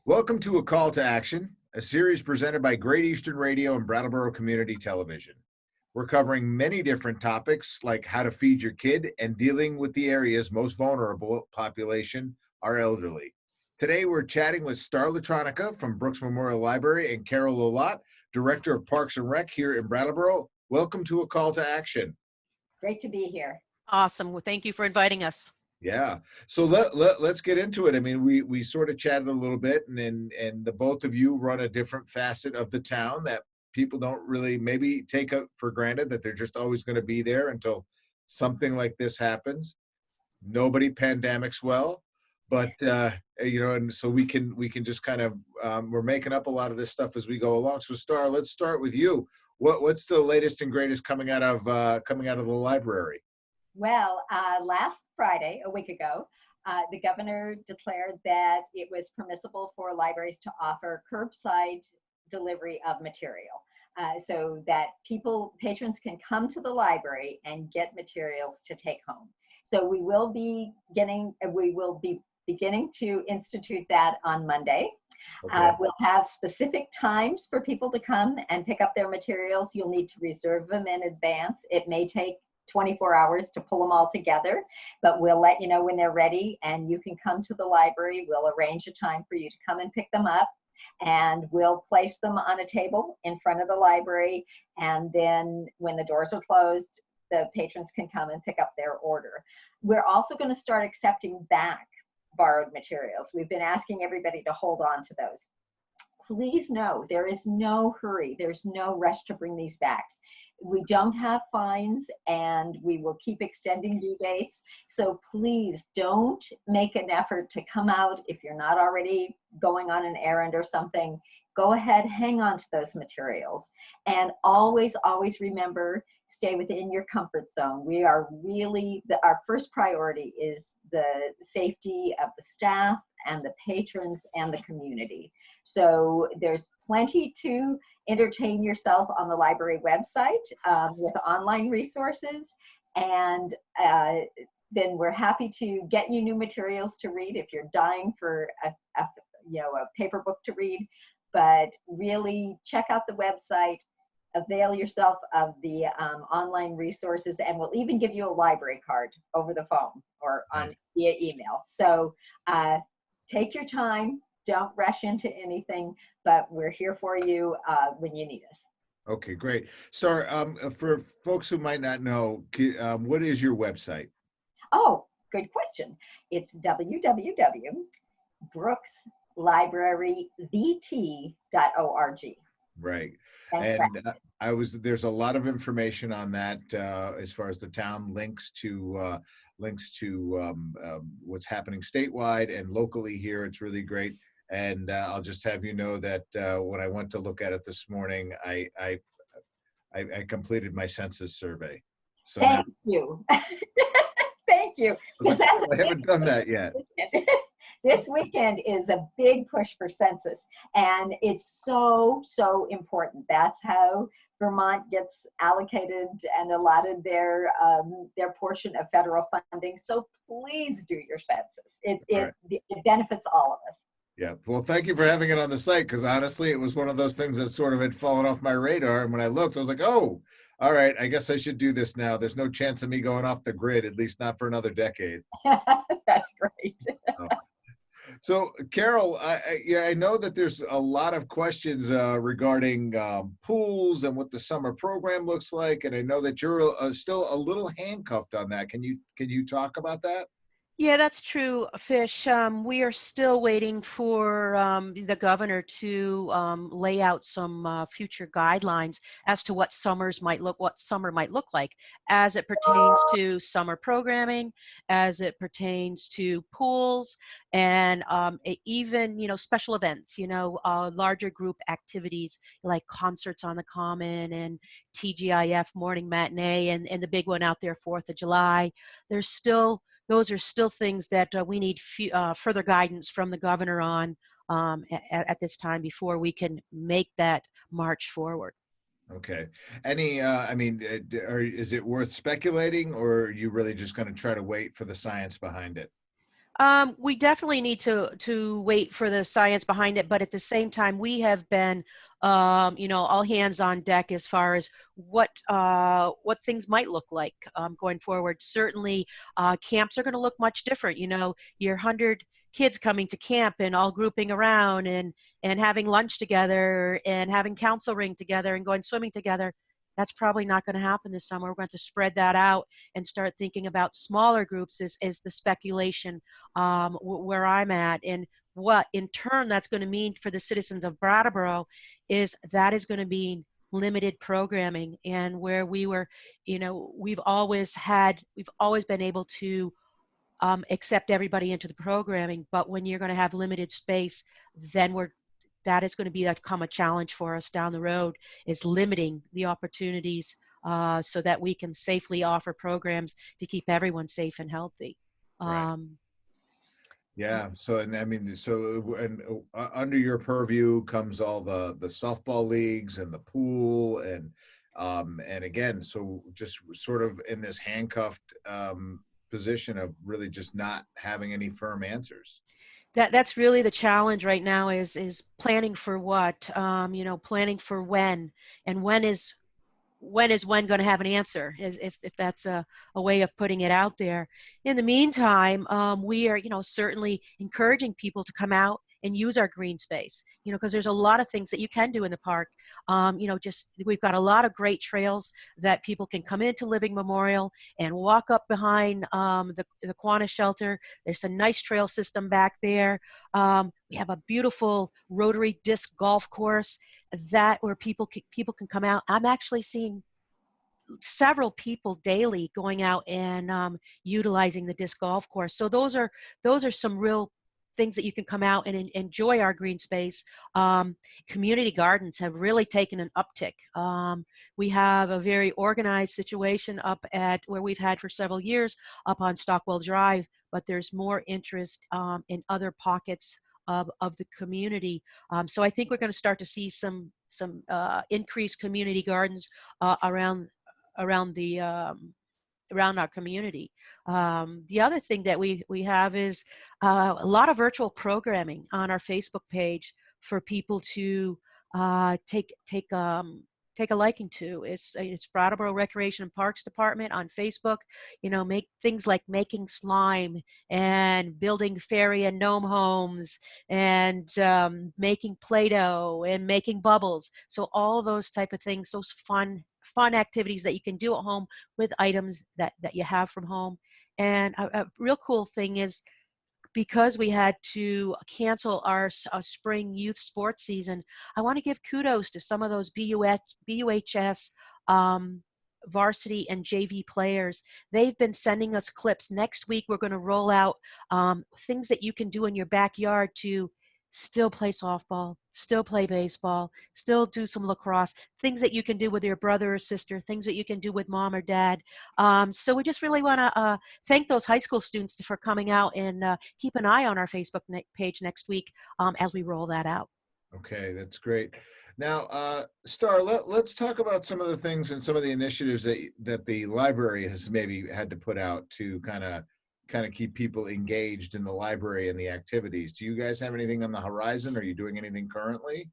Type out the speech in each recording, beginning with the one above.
Welcome to A Call to Action, a series presented by Great Eastern Radio and Brattleboro Community Television. We're covering many different topics like how to feed your kid and dealing with the area's most vulnerable population, our elderly. Today, we're chatting with Starr Latronica from Brooks Memorial Library and Carol Lolatte, Director of Parks and Rec here in Brattleboro. Welcome to A Call to Action. Great to be here. Awesome. Well, thank you for inviting us. Yeah. So let's get into it. I mean, we sort of chatted a little bit, and the both of you run a different facet of the town that people don't really maybe take up for granted, that they're just always going to be there until something like this happens. Nobody pandemics well, but and so we can just kind of we're making up a lot of this stuff as we go along. So Starr, let's start with you. What's the latest and greatest coming out of the library? Well, last Friday, a week ago, the governor declared that it was permissible for libraries to offer curbside delivery of material, so that patrons can come to the library and get materials to take home. So we will be beginning to institute that on Monday. Okay. We'll have specific times for people to come and pick up their materials. You'll need to reserve them in advance. It may take 24 hours to pull them all together, but we'll let you know when they're ready, and you can come to the library. We'll arrange a time for you to come and pick them up, and we'll place them on a table in front of the library, and then when the doors are closed, the patrons can come and pick up their order. We're also going to start accepting back borrowed materials. We've been asking everybody to hold on to those. Please know there is no hurry. There's no rush to bring these back. We don't have fines, and we will keep extending due dates. So please don't make an effort to come out if you're not already going on an errand or something. Go ahead, hang on to those materials. And always, always remember, stay within your comfort zone. We are really, our first priority is the safety of the staff and the patrons and the community. So there's plenty to entertain yourself on the library website with online resources. And then we're happy to get you new materials to read if you're dying for a paper book to read. But really check out the website, avail yourself of the online resources, and we'll even give you a library card over the phone or via email. So take your time. Don't rush into anything, but we're here for you when you need us. Okay, great. Starr, for folks who might not know, what is your website? Oh, good question. It's www.brookslibraryvt.org. Right. Thanks, And there's a lot of information on that as far as the town links to what's happening statewide and locally here. It's really great. And I'll just have you know that when I went to look at it this morning, I completed my census survey. So Thank you. Thank you. I haven't done that yet. This weekend is a big push for census, and it's so, so important. That's how Vermont gets allocated and allotted their portion of federal funding. So please do your census. It benefits all of us. Yeah. Well, thank you for having it on the site, because honestly, it was one of those things that sort of had fallen off my radar. And when I looked, I was like, oh, all right, I guess I should do this now. There's no chance of me going off the grid, at least not for another decade. That's great. So Carol, I know that there's a lot of questions regarding pools and what the summer program looks like. And I know that you're still a little handcuffed on that. Can you talk about that? Yeah, that's true, Fish. We are still waiting for the governor to lay out some future guidelines as to what summer might look like, as it pertains to summer programming, as it pertains to pools, and even special events. Larger group activities like concerts on the Common and TGIF morning matinee, and the big one out there, 4th of July. Those are still things that we need further guidance from the governor on at this time before we can make that march forward. Okay. Is it worth speculating, or are you really just going to try to wait for the science behind it? We definitely need to wait for the science behind it, but at the same time, we have been, all hands on deck as far as what things might look like going forward. Certainly, camps are going to look much different. Your 100 kids coming to camp and all grouping around and having lunch together and having council ring together and going swimming together. That's probably not going to happen this summer. We're going to spread that out and start thinking about smaller groups is the speculation where I'm at. And what in turn that's going to mean for the citizens of Brattleboro is that is going to mean limited programming. And where we were, we've always been able to accept everybody into the programming. But when you're going to have limited space, then that is going to become a challenge for us down the road, is limiting the opportunities so that we can safely offer programs to keep everyone safe and healthy. Right. Yeah. So, and I mean, under your purview comes all the softball leagues and the pool and again, so just sort of in this handcuffed position of really just not having any firm answers. That's really the challenge right now is planning for what, planning for when, and when going to have an answer, if that's a way of putting it out there. In the meantime, we are, certainly encouraging people to come out and use our green space, because there's a lot of things that you can do in the park. We've got a lot of great trails that people can come into Living Memorial and walk up behind the Kiwanis shelter. There's a nice trail system back there. We have a beautiful rotary disc golf course where people can come out. I'm actually seeing several people daily going out and utilizing the disc golf course. So those are some real things that you can come out and enjoy our green space. Community gardens have really taken an uptick. We have a very organized situation up at where we've had for several years up on Stockwell Drive, but there's more interest in other pockets of the community. So I think we're going to start to see some increased community gardens around our community. The other thing that we have is a lot of virtual programming on our Facebook page for people to take a liking to. It's Brattleboro Recreation and Parks Department on Facebook. Make things like making slime and building fairy and gnome homes and making Play-Doh and making bubbles. So all those type of things, those fun activities that you can do at home with items that you have from home. And a real cool thing is, because we had to cancel our spring youth sports season, I want to give kudos to some of those BUHS varsity and JV players. They've been sending us clips. Next week, we're going to roll out things that you can do in your backyard to still play softball, still play baseball, still do some lacrosse, things that you can do with your brother or sister, things that you can do with mom or dad. So we just really want to thank those high school students for coming out and keep an eye on our Facebook page next week as we roll that out. Okay, that's great. Now, Starr, let's talk about some of the things and some of the initiatives that the library has maybe had to put out to kind of keep people engaged in the library and the activities. Do you guys have anything on the horizon? Are you doing anything currently?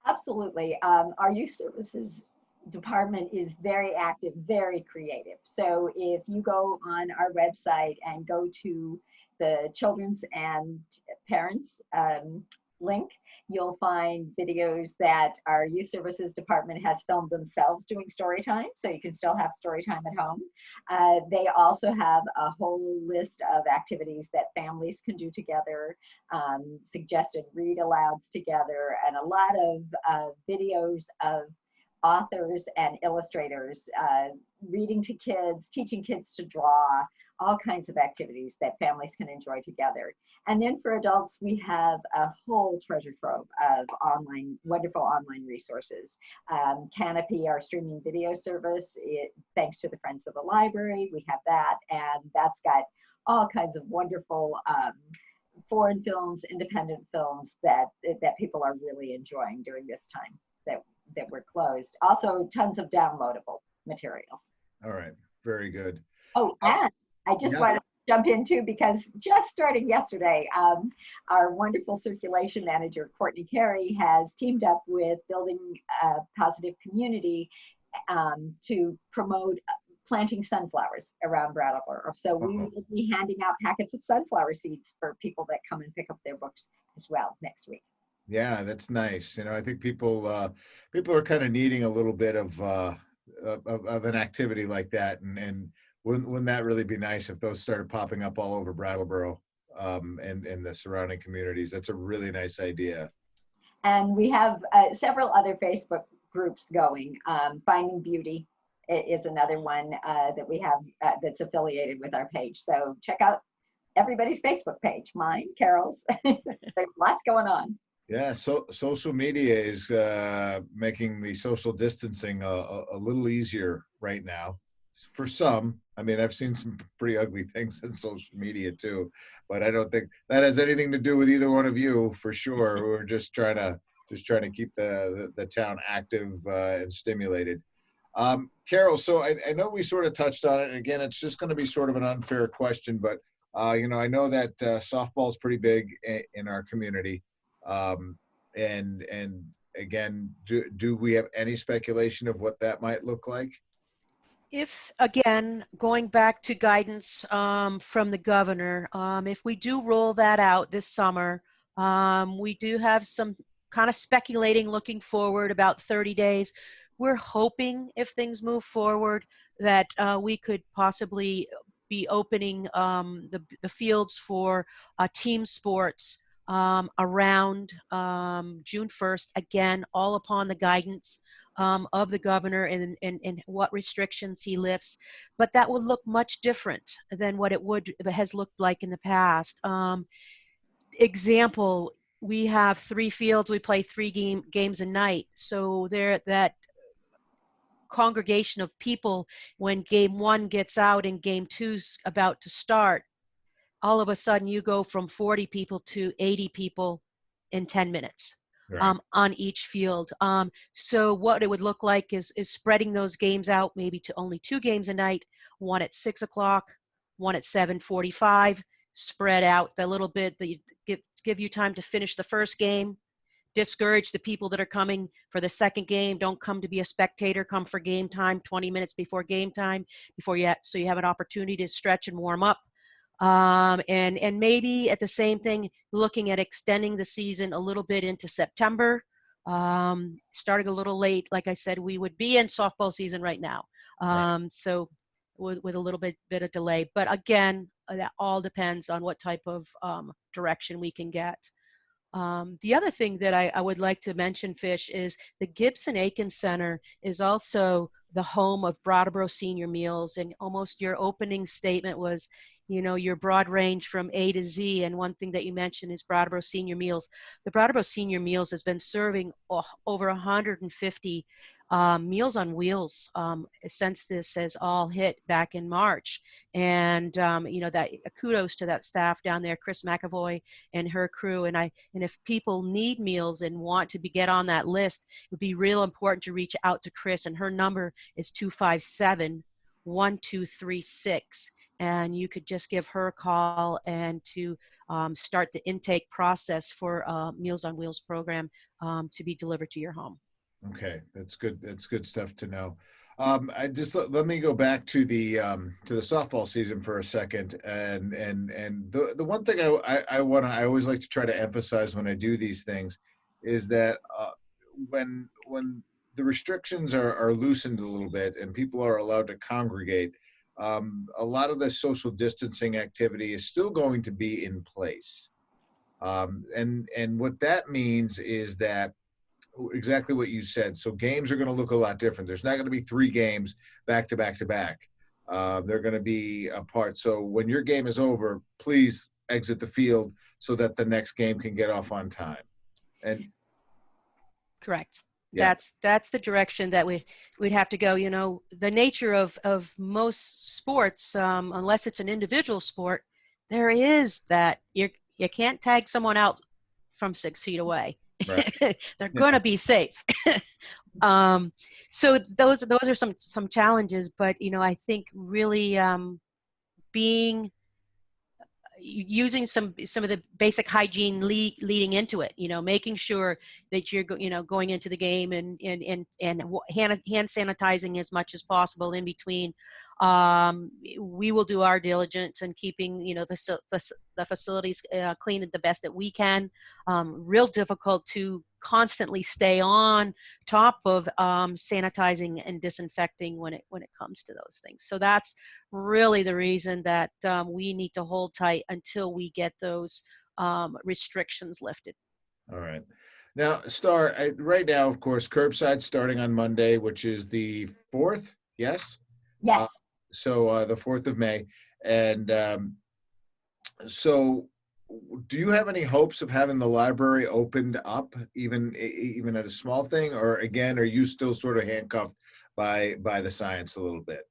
Absolutely. Our youth services department is very active, very creative. So if you go on our website and go to the children's and parents link, you'll find videos that our youth services department has filmed themselves doing story time, so you can still have story time at home. They also have a whole list of activities that families can do together, suggested read alouds together, and a lot of videos of authors and illustrators reading to kids, teaching kids to draw, all kinds of activities that families can enjoy together. And then for adults, we have a whole treasure trove of wonderful online resources. Canopy, our streaming video service, thanks to the Friends of the Library, we have that, and that's got all kinds of wonderful foreign films, independent films that people are really enjoying during this time that we're closed. Also, tons of downloadable materials. All right, very good. Oh, and I just want to jump into, because just starting yesterday, our wonderful circulation manager, Courtney Carey, has teamed up with Building a Positive Community to promote planting sunflowers around Brattleboro. So we will be handing out packets of sunflower seeds for people that come and pick up their books as well next week. Yeah, that's nice. I think people are kind of needing a little bit of an activity like that, and wouldn't that really be nice if those started popping up all over Brattleboro and the surrounding communities? That's a really nice idea. And we have several other Facebook groups going. Finding Beauty is another one that we have that's affiliated with our page. So check out everybody's Facebook page, mine, Carol's. There's lots going on. Yeah, so social media is making the social distancing a little easier right now for some. I mean, I've seen some pretty ugly things in social media too, but I don't think that has anything to do with either one of you, for sure. We're just trying to keep the town active and stimulated. Carol, so I know we sort of touched on it. And again, it's just going to be sort of an unfair question, but I know that softball is pretty big in our community. And again, do we have any speculation of what that might look like? If, again, going back to guidance from the governor, if we do roll that out this summer, we do have some kind of speculating looking forward about 30 days. We're hoping, if things move forward, that we could possibly be opening the fields for team sports around June 1st, again, all upon the guidance of the governor and what restrictions he lifts. But that would look much different than what it has looked like in the past. Example, we have 3 fields, we play 3 games a night. So that congregation of people, when game 1 gets out and game 2's about to start, all of a sudden you go from 40 people to 80 people in 10 minutes. Right. On each field. So what it would look like is spreading those games out maybe to only 2 games a night, one at 6 o'clock, one at 7:45, spread out a little bit, that give you time to finish the first game, discourage the people that are coming for the second game. Don't come to be a spectator, come for game time 20 minutes before game time, so you have an opportunity to stretch and warm up. And maybe at the same thing, looking at extending the season a little bit into September, starting a little late. Like I said, we would be in softball season right now. Right. So with a little bit of delay, but again, that all depends on what type of direction we can get. The other thing that I would like to mention, Fish, is the Gibson Aiken Center is also the home of Brattleboro Senior Meals, and almost your opening statement was, your broad range from A to Z, and one thing that you mentioned is Brattleboro Senior Meals. The Brattleboro Senior Meals has been serving over 150 Meals on Wheels since this has all hit back in March. And that kudos to that staff down there, Chris McAvoy and her crew. And if people need meals and want to get on that list, it would be real important to reach out to Chris, and her number is 257-1236. And you could just give her a call and to start the intake process for Meals on Wheels program to be delivered to your home. Okay, that's good. That's good stuff to know. Let me go back to the softball season for a second, and the one thing I always like to try to emphasize when I do these things is that when the restrictions are loosened a little bit and people are allowed to congregate, a lot of the social distancing activity is still going to be in place, and what that means is that exactly what you said. So games are going to look a lot different. There's not going to be 3 games back to back to back. They're going to be apart. So when your game is over, please exit the field so that the next game can get off on time. And correct. Yeah. That's the direction that we'd have to go. The nature of most sports, unless it's an individual sport, there is that you can't tag someone out from 6 feet away. Right. They're going to be safe. So those are some challenges, but I think really being using some of the basic hygiene leading into it, making sure that you're going into the game and hand sanitizing as much as possible in between. We will do our diligence in keeping the facilities clean the best that we can. Real difficult to constantly stay on top of sanitizing and disinfecting when it comes to those things. So that's really the reason that we need to hold tight until we get those restrictions lifted. All right. Now, Starr, right now, of course, curbside starting on Monday, which is the 4th. Yes. Yes. So the 4th of May. And so do you have any hopes of having the library opened up, even at a small thing, or again, are you still sort of handcuffed by the science a little bit?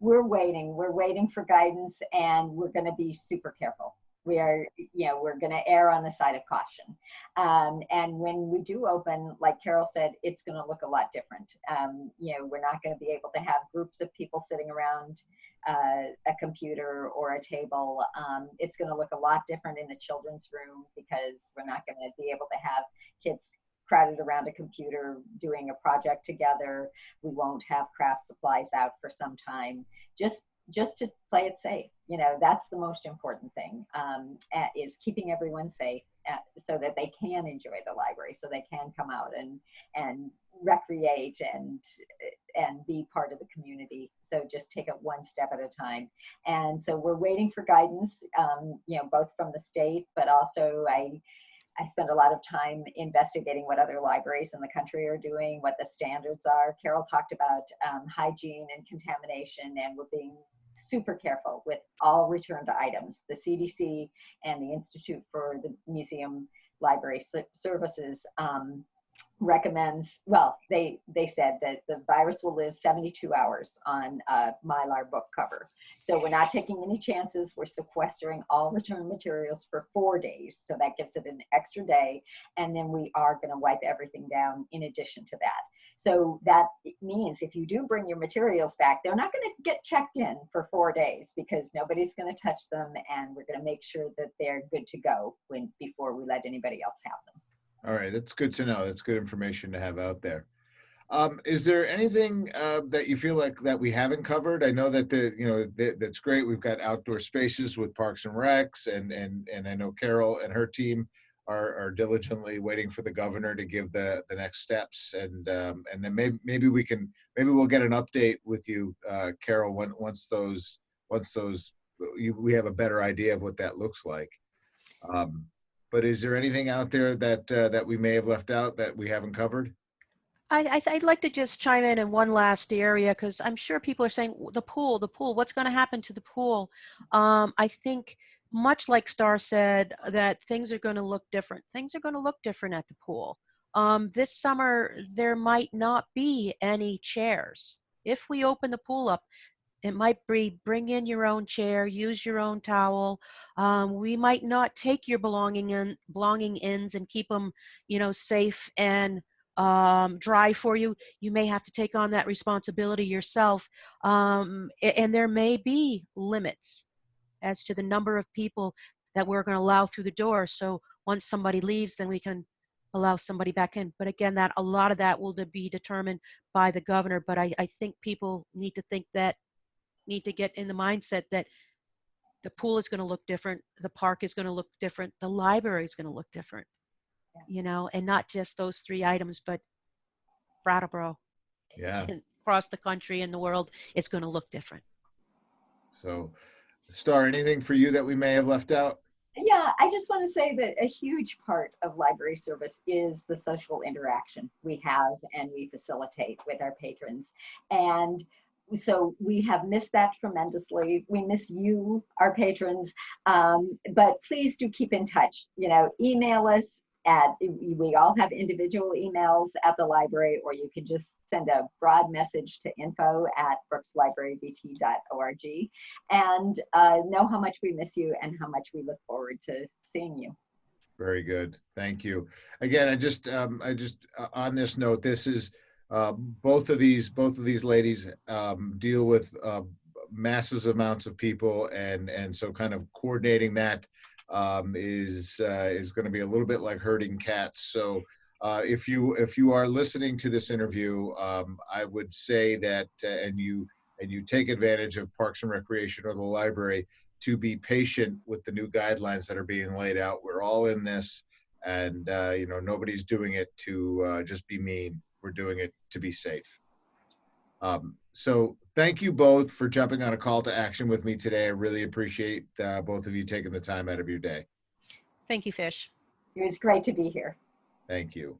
We're waiting for guidance, and we're going to be super careful. We're going to err on the side of caution. And when we do open, like Carol said, it's going to look a lot different. We're not going to be able to have groups of people sitting around a computer or a table. It's going to look a lot different in the children's room, because we're not going to be able to have kids crowded around a computer doing a project together. We won't have craft supplies out for some time, just to play it safe. That's the most important thing, is keeping everyone safe, so that they can enjoy the library, so they can come out and recreate and be part of the community. So just take it one step at a time. And so we're waiting for guidance, both from the state, but also I spend a lot of time investigating what other libraries in the country are doing, what the standards are. Carol talked about hygiene and contamination, and we're being super careful with all returned items. The CDC and the Institute for the Museum Library Services recommends, they said that the virus will live 72 hours on a Mylar book cover. So we're not taking any chances. We're sequestering all return materials for 4 days. So that gives it an extra day. And then we are going to wipe everything down in addition to that. So that means if you do bring your materials back, they're not going to get checked in for 4 days, because nobody's going to touch them. And we're going to make sure that they're good to go before we let anybody else have them. All right, that's good to know. That's good information to have out there. Is there anything that you feel like that we haven't covered? I know that that's great. We've got outdoor spaces with Parks and Recs, and I know Carol and her team are diligently waiting for the governor to give the next steps, and then maybe we'll get an update with you, Carol, once we have a better idea of what that looks like. But is there anything out there that we may have left out that we haven't covered? I'd like to just chime in one last area, because I'm sure people are saying, the pool, what's going to happen to the pool? I think, much like Starr said, that things are going to look different. Things are going to look different at the pool. This summer, there might not be any chairs. If we open the pool up, it might be bring in your own chair, use your own towel. We might not take your belongings and keep them, safe and dry for you. You may have to take on that responsibility yourself. And there may be limits as to the number of people that we're going to allow through the door. So once somebody leaves, then we can allow somebody back in. But again, a lot of that will be determined by the governor. But I think people need to get in the mindset that the pool is going to look different, the park is going to look different, the library is going to look different, and not just those 3 items, but Brattleboro, and across the country and the world, it's going to look different. So, Starr, anything for you that we may have left out? Yeah, I just want to say that a huge part of library service is the social interaction we have and we facilitate with our patrons. And so we have missed that tremendously. We miss you, our patrons, but please do keep in touch. Email us we all have individual emails at the library, or you can just send a broad message to info@brookslibrarybt.org, and know how much we miss you and how much we look forward to seeing you. Very good. Thank you. Again, I just on this note, this is both of these ladies deal with masses amounts of people, and so kind of coordinating that is going to be a little bit like herding cats. So if you are listening to this interview, I would say that and you take advantage of Parks and Recreation or the library, to be patient with the new guidelines that are being laid out. We're all in this, and nobody's doing it to just be mean. We're doing it to be safe. So thank you both for jumping on a call to action with me today. I really appreciate both of you taking the time out of your day. Thank you, Fish. It was great to be here. Thank you.